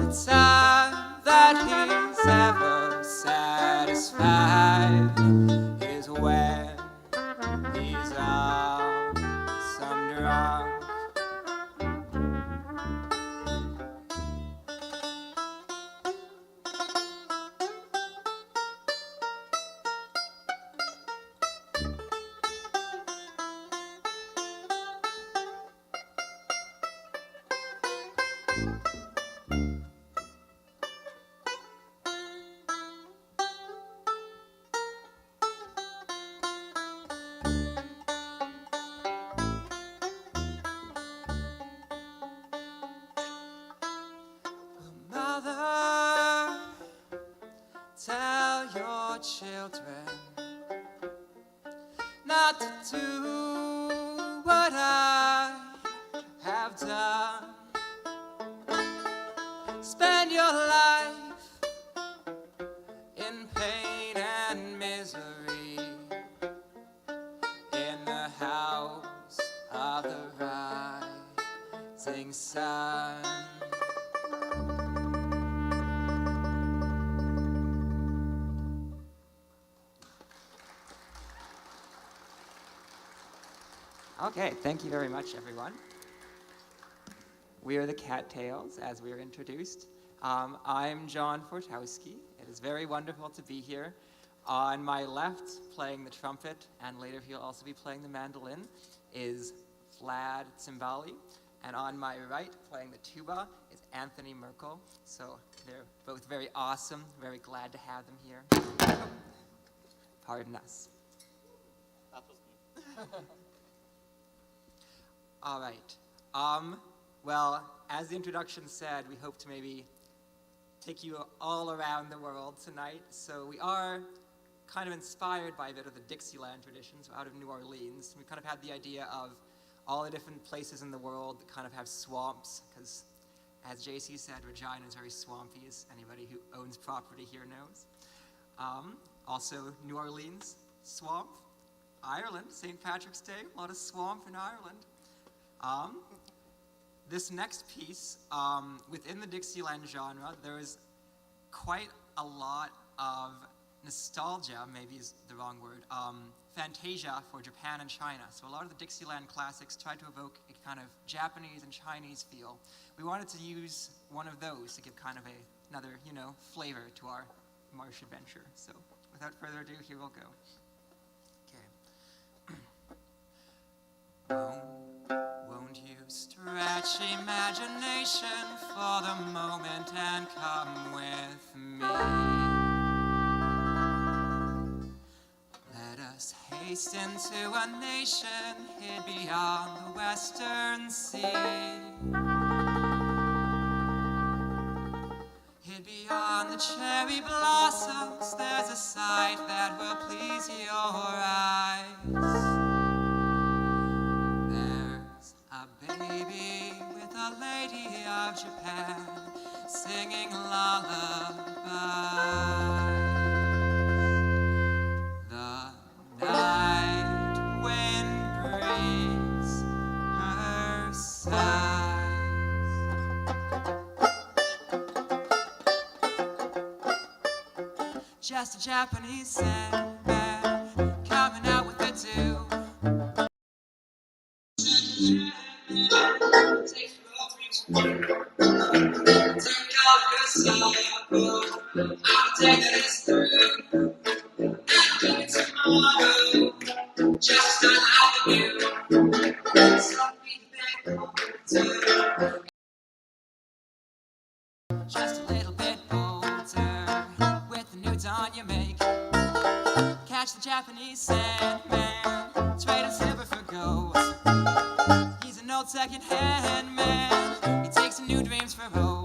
time that he's ever satisfied is when he's out some drunk. Mother, tell your children not to do what I have done. Spend your life in pain and misery in the house of the rising sun. Okay, thank you very much, everyone. We are the Cattails, as we were introduced. I'm John Fortowski. It is very wonderful to be here. On my left, playing the trumpet, and later he'll also be playing the mandolin, is Vlad Tsimbali. And on my right, playing the tuba, is Anthony Merkel. So they're both very awesome, very glad to have them here. Pardon us. That was me. All right. Well, as the introduction said, we hope to maybe take you all around the world tonight. So we are kind of inspired by a bit of the Dixieland traditions out of New Orleans. We kind of had the idea of all the different places in the world that kind of have swamps, because as JC said, Regina is very swampy, as anybody who owns property here knows. Also, New Orleans, swamp. Ireland, St. Patrick's Day, a lot of swamp in Ireland. This next piece, within the Dixieland genre, there is quite a lot of nostalgia, maybe is the wrong word, fantasia for Japan and China. So a lot of the Dixieland classics try to evoke a kind of Japanese and Chinese feel. We wanted to use one of those to give kind of another, flavor to our marsh adventure. So without further ado, here we'll go. Won't you stretch imagination for the moment and come with me? Let us haste into a nation hid beyond the western sea. Hid beyond the cherry blossoms, there's a sight that will please your eyes. Baby with a lady of Japan singing lullabies. The night wind brings her sighs. Just a Japanese sandman coming out with a dew. Just a little bit bolder with the new dawn you make. Catch the Japanese sandman, trading silver for gold. He's an old second-hand man. He takes some new dreams for old.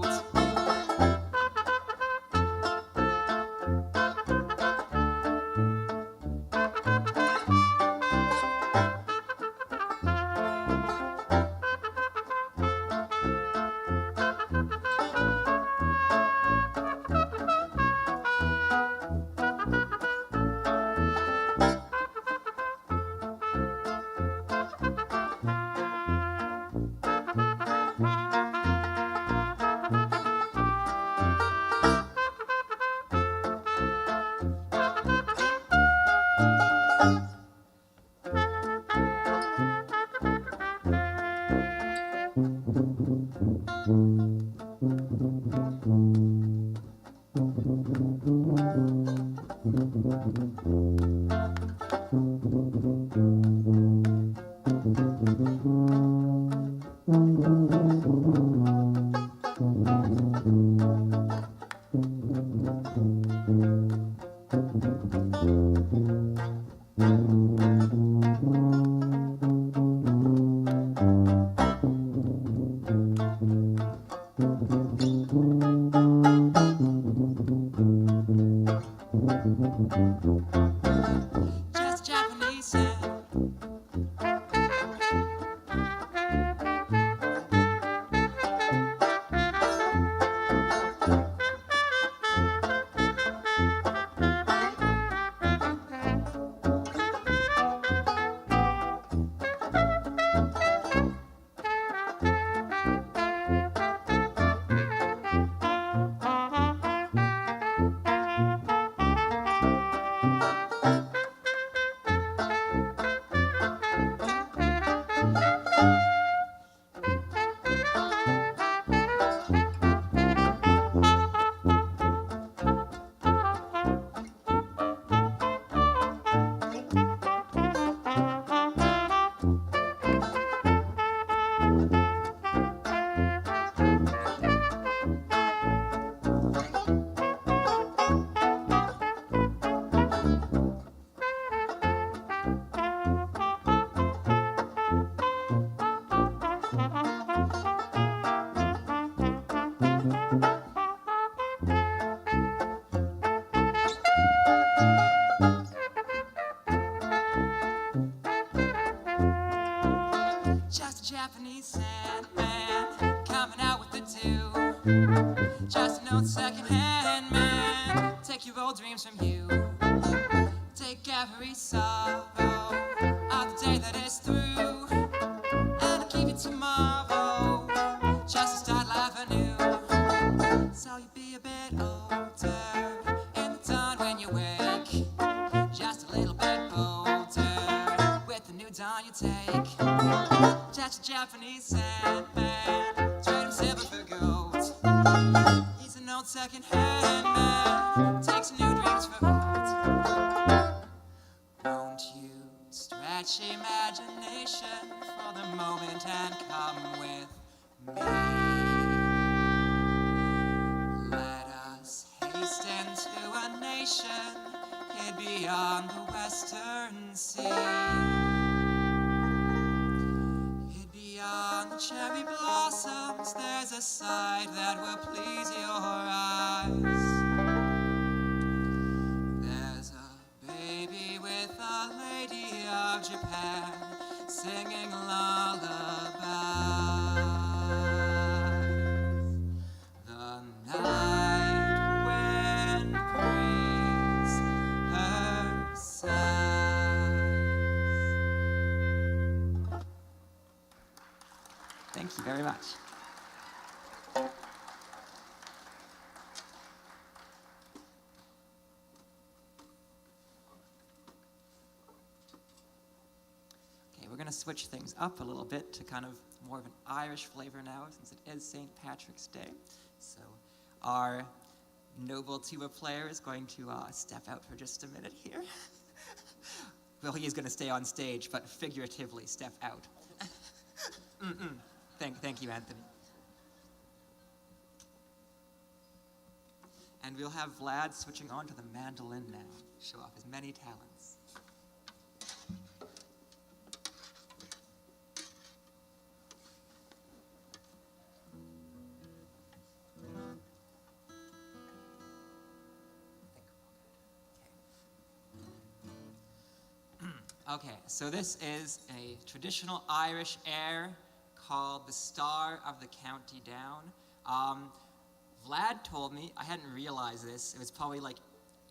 Just Japanese sand. Just a Japanese sandman coming out with the two. Just an old second-hand man, take your old dreams from you. Take every sorrow of the day that is through, and I'll give you tomorrow just to start life anew. So you'll be a bit older in the dawn when you wake, just a little bit bolder with the new dawn you take. Just a Japanese sandman, trade him silver for gold. He's an old second-hand man, takes new dreams for old. Won't you stretch imagination for the moment and come with me? Let us hasten to a nation hid beyond the western sea. Beyond the cherry blossoms, there's a sight that will please your eyes. There's a baby with a lady of Japan singing lullabies. The night wind brings her sighs. Thank you very much. Okay, we're going to switch things up a little bit to kind of more of an Irish flavor now, since it is St. Patrick's Day. So our noble tuba player is going to step out for just a minute here. Well, he is going to stay on stage, but figuratively step out. Thank you, Anthony. And we'll have Vlad switching on to the mandolin now, show off his many talents. Okay, so this is a traditional Irish air called The Star of the County Down. Vlad told me, I hadn't realized this, it was probably like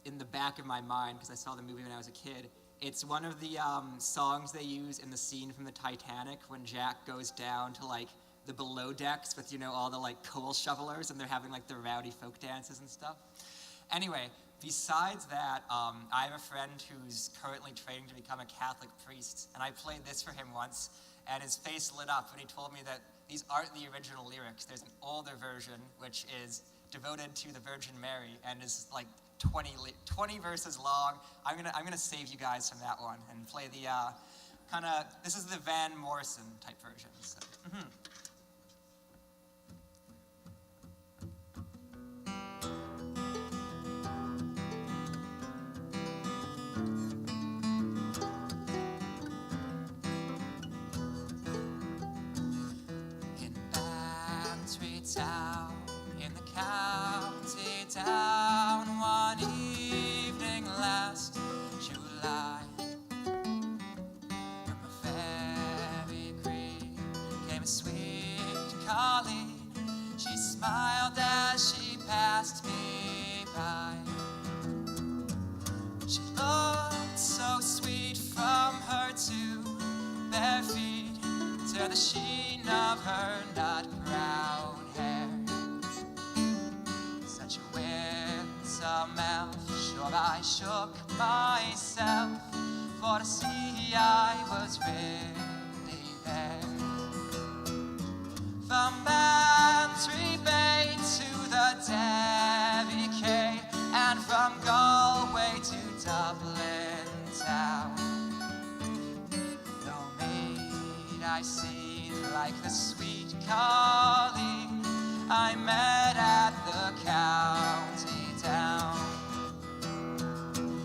in the back of my mind because I saw the movie when I was a kid. It's one of the songs they use in the scene from the Titanic when Jack goes down to like the below decks with, you know, all the like coal shovelers and they're having like the rowdy folk dances and stuff. Anyway, besides that, I have a friend who's currently training to become a Catholic priest, and I played this for him once. and his face lit up when he told me that these aren't the original lyrics. There's an older version, which is devoted to the Virgin Mary, and is like 20 verses long. I'm gonna save you guys from that one and play the this is the Van Morrison type version. So. Town in the county town one evening last July, from a fairy green came a sweet colleen. She smiled as she passed me by. She looked so sweet from her two bare feet to the sheen of her nut brown hair. Such a winsome elf, sure I shook myself for to see I was really there. From Bantry Bay to the Derby Quay, and from Galway to Dublin town, no maid I see like the sweet colleen I met at the county town.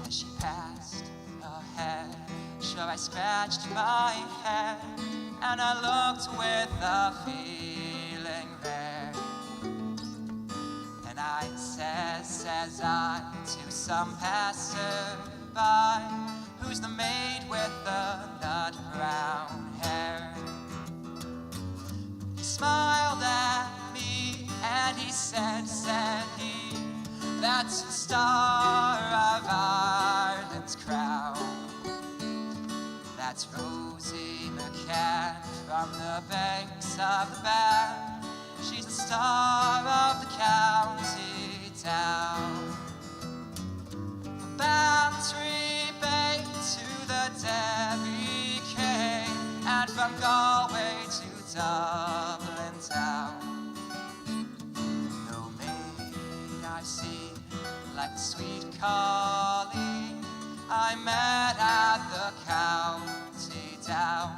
As she passed ahead, sure I scratched my head, and I looked with a feeling there. And I says I to some passer-by, who's the maid with the nut brown hair? He smiled at me and he said he, that's the star of Ireland's crown. That's Rosie McCann from the banks of the Bann. She's the star of the county town. From Bantry Bay to the Derby Quay, and from Galway to Dublin town, no maid I see like the sweet colleen I met at the county town.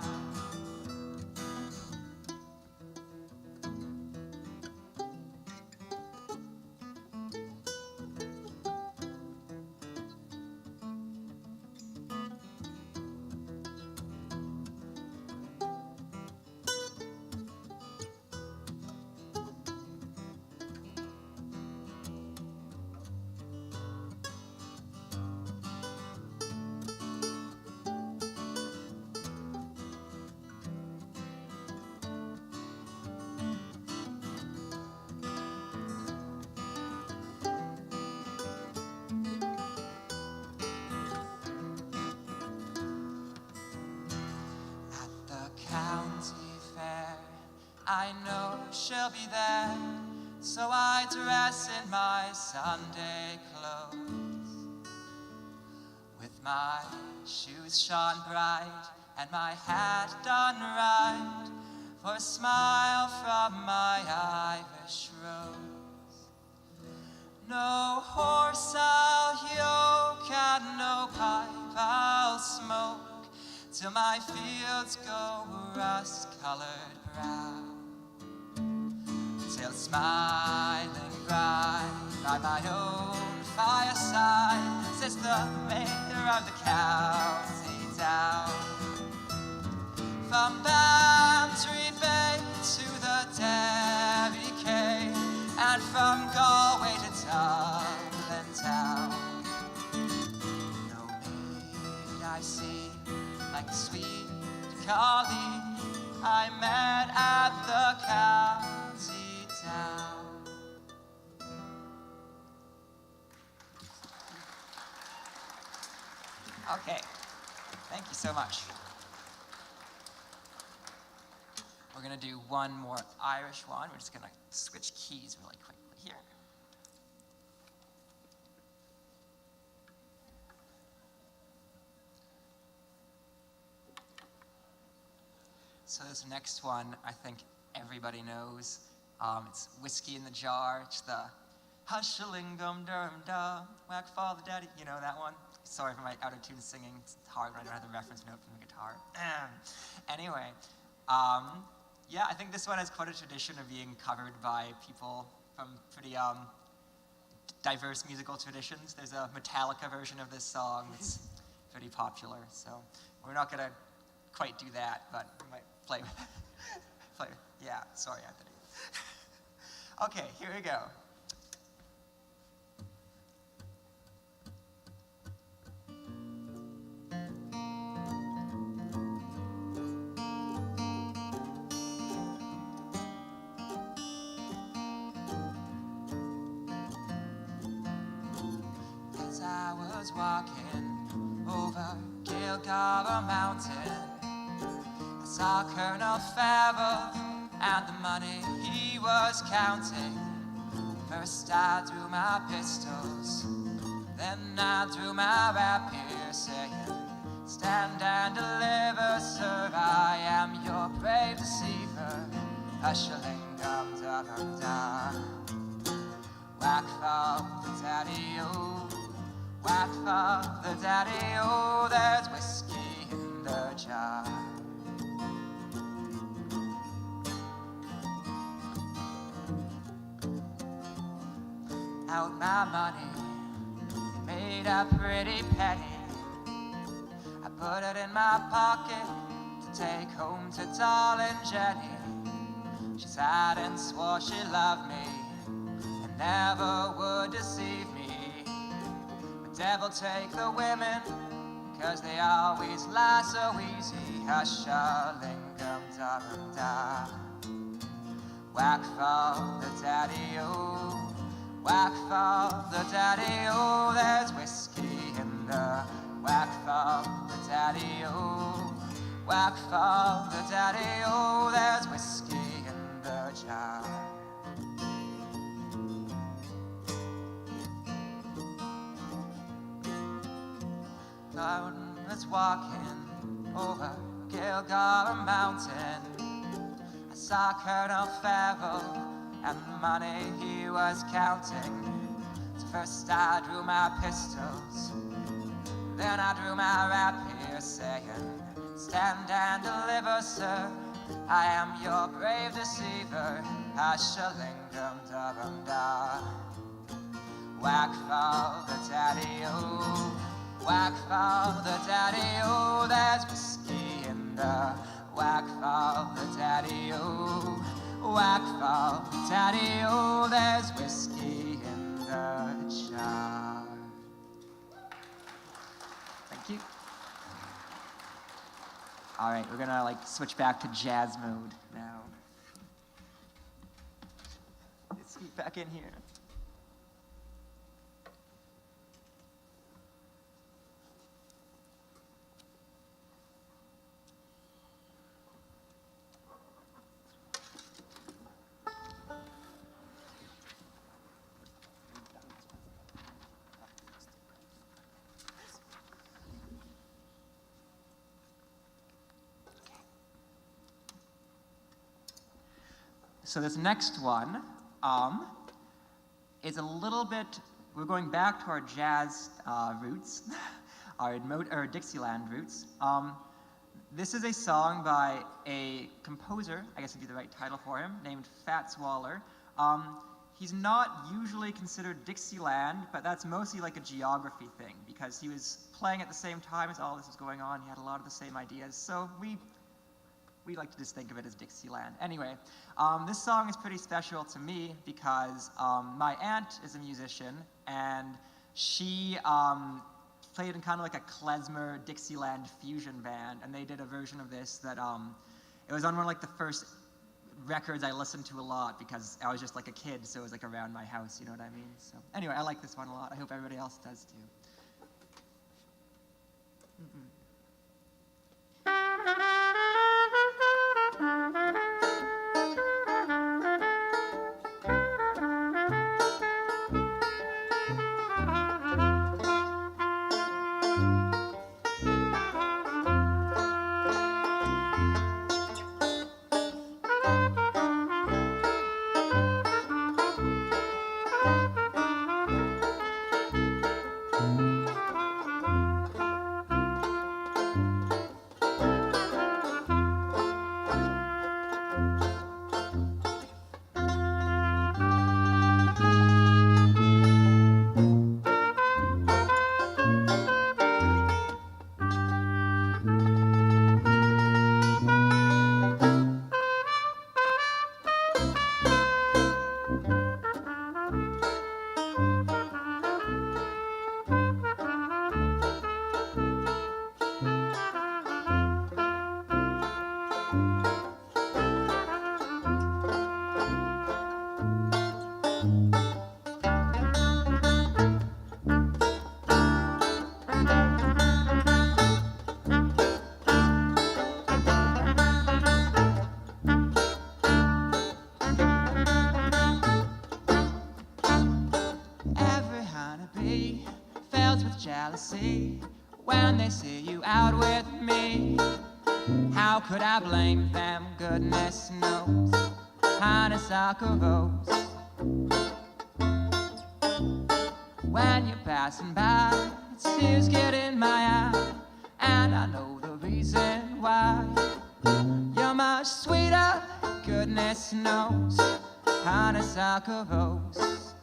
I know she'll be there, so I dress in my Sunday clothes, with my shoes shone bright and my hat done right, for a smile from my Irish rose. No horse I'll yoke and no pipe I'll smoke, till my fields go rust-colored brown. Till smiling bright by my own fireside sits the mayor of the county town. From Bantry Bay to the Derby Quay, and from Galway to Dublin town, no maid I see like the sweet colleen I met at the county town. Okay, thank you so much. We're gonna do one more Irish one. We're just gonna switch keys really quickly here. So this next one, I think everybody knows. It's Whiskey in the Jar. It's the hush-a-ling-dum-dum-dum, whack father daddy. You know that one? Sorry for my out-of-tune singing. It's hard when I don't have the reference note from the guitar. Anyway, yeah, I think this one has quite a tradition of being covered by people from pretty diverse musical traditions. There's a Metallica version of this song that's pretty popular, so we're not gonna quite do that, but we might play with it. Yeah, sorry, Anthony. Okay, here we go. As I was walking over Gilgara Mountain, I saw Colonel Farrell and the money he was counting. First I drew my pistols, then I drew my rapier, saying, stand and deliver, sir, I am your brave deceiver. Hush-a-ling-dum-dum-dum. Whack for the daddy-o, whack for the daddy-o, there's whiskey in the jar. Out my money, made a pretty penny. I put it in my pocket to take home to darling Jenny. She sat and swore she loved me and never would deceive me. But devil take the women, 'cause they always lie so easy. Hush-a-ling-dum-dum-dum. Whack for the daddy-o, whack for the daddy-o, there's whiskey in the whack for the daddy-o, whack for the daddy-o, there's whiskey in the jar. I was walking over Gilgara Mountain. I saw Colonel Farrell and the money he was counting. So first I drew my pistols, then I drew my rapier, saying, stand and deliver, sir, I am your brave deceiver. Hush-a-ling-dum-dum-dum. Whack for the daddy-o, whack for the daddy-o, there's whiskey in the whack for the daddy-o, whack for the daddy-o, there's whiskey in the jar. Thank you. All right, we're gonna switch back to jazz mode now. Let's get back in here. So this next one is a little bit, we're going back to our jazz roots, our Dixieland roots. This is a song by a composer, I guess would be the right title for him, named Fats Waller. He's not usually considered Dixieland, but that's mostly like a geography thing, because he was playing at the same time as all this was going on. He had a lot of the same ideas, so we like to just think of it as Dixieland. Anyway, this song is pretty special to me because my aunt is a musician, and she played in kind of like a klezmer Dixieland fusion band, and they did a version of this that it was on one of the first records I listened to a lot because I was just like a kid, so it was like around my house, you know what I mean? So anyway, I like this one a lot. I hope everybody else does too. jealousy when they see you out with me. How could I blame them? Goodness knows, honeysuckle rose. When you're passing by, tears get in my eye, and I know the reason why. You're much sweeter, goodness knows, honeysuckle rose.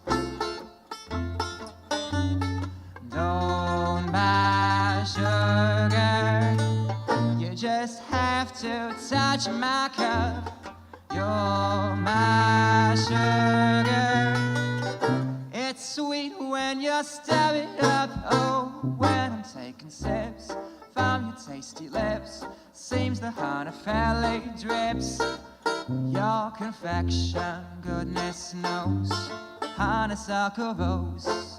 Don't buy sugar, you just have to touch my cup. You're my sugar. It's sweet when you stir it up. Oh, when I'm taking sips from your tasty lips, seems the honey fairly drips. Your confection, goodness knows, honeysuckle rose.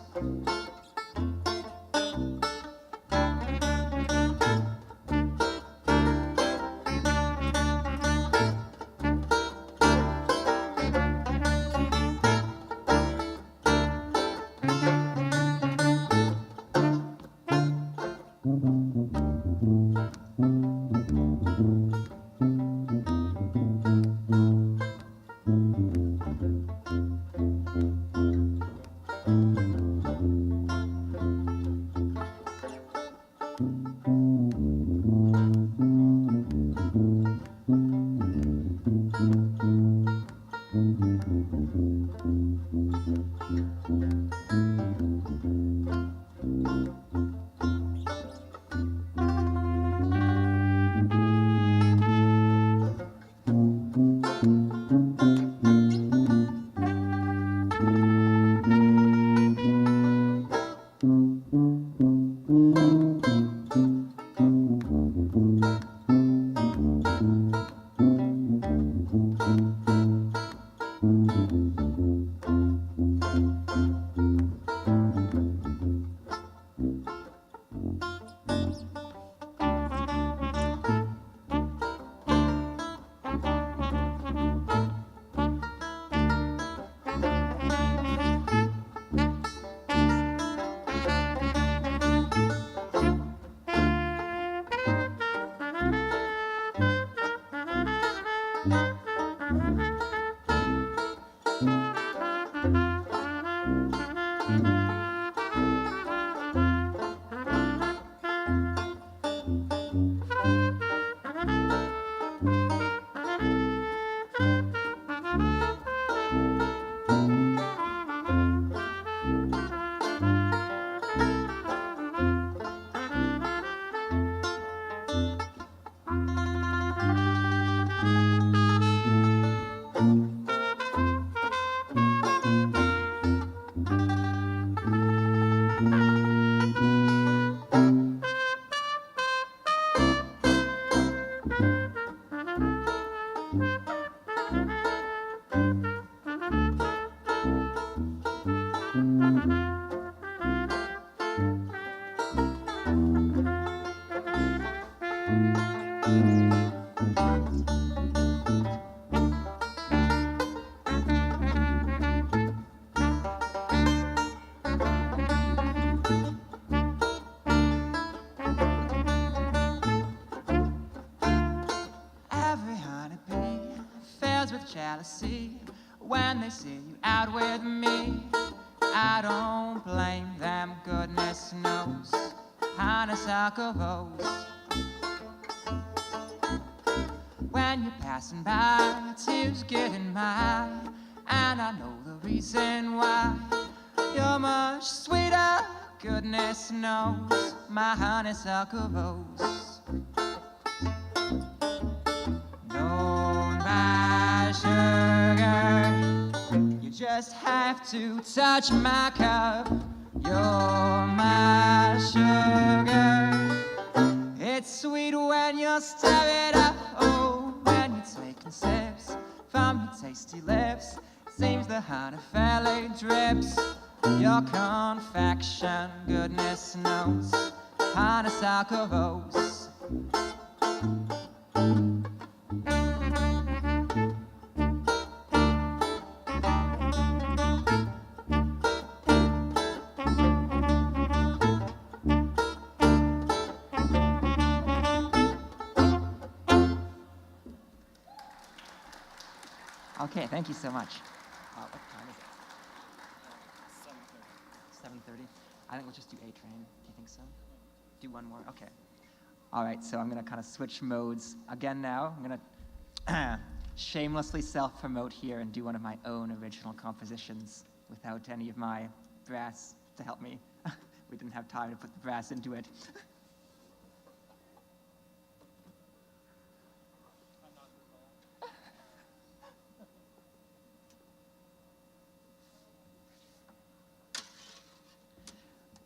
Jealousy when they see you out with me. I don't blame them, goodness knows, honeysuckle rose. When you're passing by, tears get in my eye, and I know the reason why. You're much sweeter, goodness knows, my honeysuckle rose. Don't buy sugar, you just have to touch my cup. You're my sugar. It's sweet when you stir it up. Oh, when you're taking sips from your tasty lips, seems the honey fairly drips. Your confection, goodness knows, honeysuckle rose. Okay, thank you so much. What time is it? 7:30. I think we'll just do A train. Do you think so? Do one more? Okay. All right, so I'm going to kind of switch modes again now. I'm going to shamelessly self-promote here and do one of my own original compositions without any of my brass to help me. We didn't have time to put the brass into it.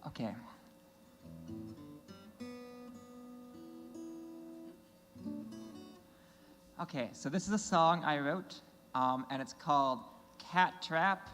Okay. Okay, so this is a song I wrote, and it's called Cat Trap.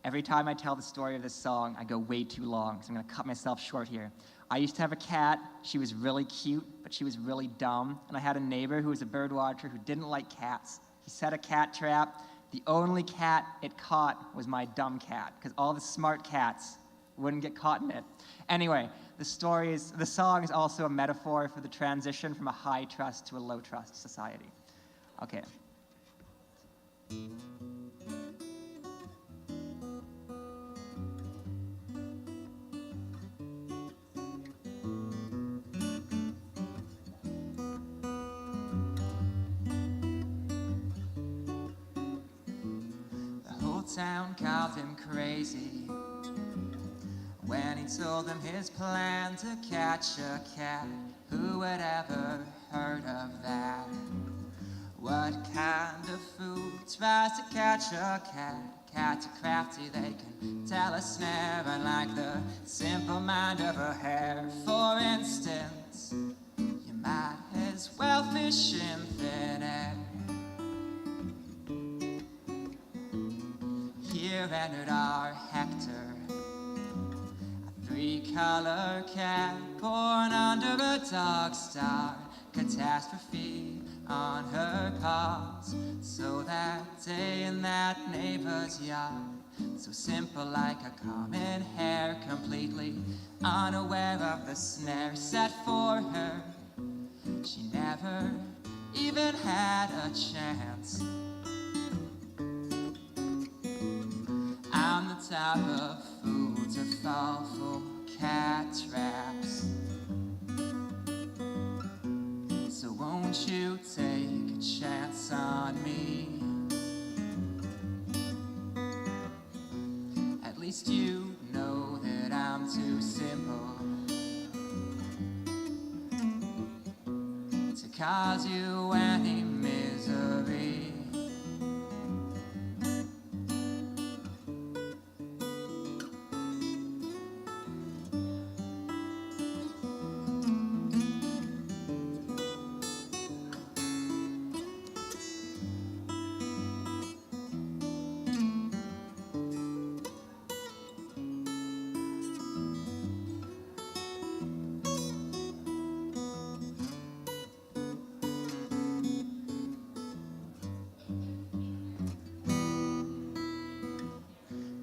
Every time I tell the story of this song, I go way too long, so I'm going to cut myself short here. I used to have a cat. She was really cute, but she was really dumb. And I had a neighbor who was a bird watcher who didn't like cats. He set a cat trap. The only cat it caught was my dumb cat, because all the smart cats wouldn't get caught in it. Anyway, the song is also a metaphor for the transition from a high trust to a low trust society. Okay. The whole town called him crazy when he told them his plan to catch a cat. Who would ever heard of that? What kind of fool tries to catch a cat? Cats are crafty, they can tell a snare, unlike the simple mind of a hare. For instance, you might as well fish in thin air. Here entered our Hector, three-color cat born under a dog star. Catastrophe on her paws. So that day in that neighbor's yard, so simple like a common hare, completely unaware of the snare set for her. She never even had a chance. I'm the type of fool to fall for cat traps. So won't you take a chance on me? At least you know that I'm too simple to cause you any misery.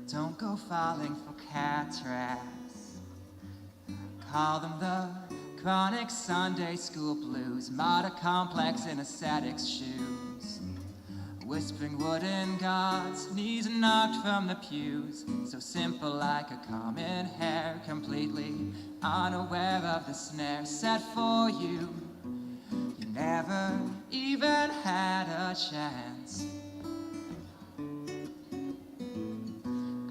Don't go falling for cat traps. Call them the chronic Sunday school blues, martyr complex in ascetic's shoes. Whispering wooden gods, knees knocked from the pews. So simple like a common hare, completely unaware of the snare set for you. You never even had a chance.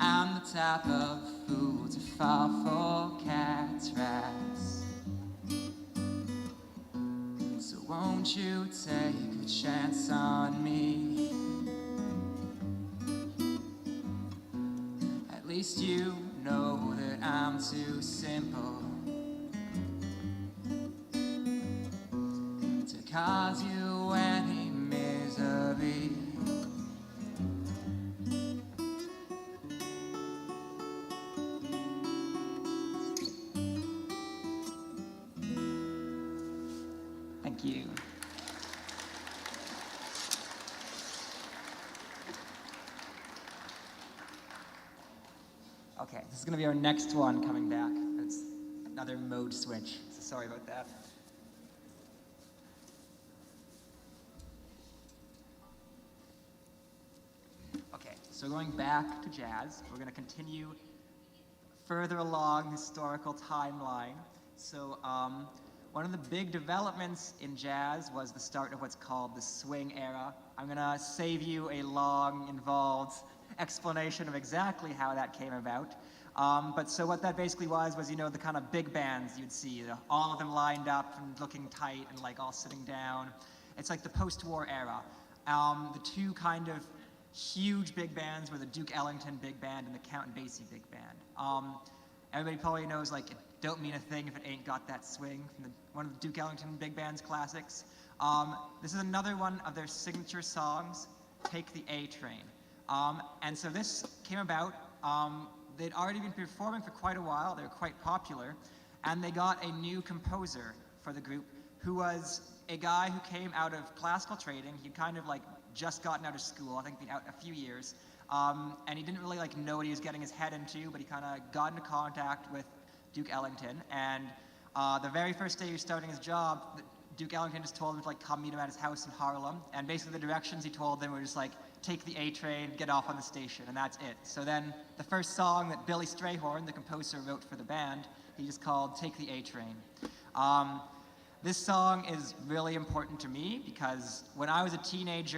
I'm the type of fool to fall for cat traps. So won't you take a chance on me? At least you know that I'm too simple to cause you any misery. Thank you. Okay, this is going to be our next one coming back. It's another mode switch, so sorry about that. So we're going back to jazz. We're going to continue further along the historical timeline. So one of the big developments in jazz was the start of what's called the swing era. I'm going to save you a long, involved explanation of exactly how that came about. But so what that basically was, you know, the kind of big bands you'd see, you know, all of them lined up and looking tight and like all sitting down. It's like the post-war era. The two kind of huge big bands were the Duke Ellington Big Band and the Count Basie Big Band. Everybody probably knows, like, it don't mean a thing if it ain't got that swing from one of the Duke Ellington Big Band's classics. This is another one of their signature songs, Take the A Train. And so this came about, they'd already been performing for quite a while, they were quite popular, and they got a new composer for the group who was a guy who came out of classical training. He'd kind of like just gotten out of school, I think been out a few years, and he didn't really like know what he was getting his head into, but he kind of got into contact with Duke Ellington, and the very first day he was starting his job, Duke Ellington just told him to like come meet him at his house in Harlem, and basically the directions he told them were just like, take the A train, get off on the station, and that's it. So then the first song that Billy Strayhorn, the composer, wrote for the band, he just called Take the A Train. This song is really important to me because when I was a teenager,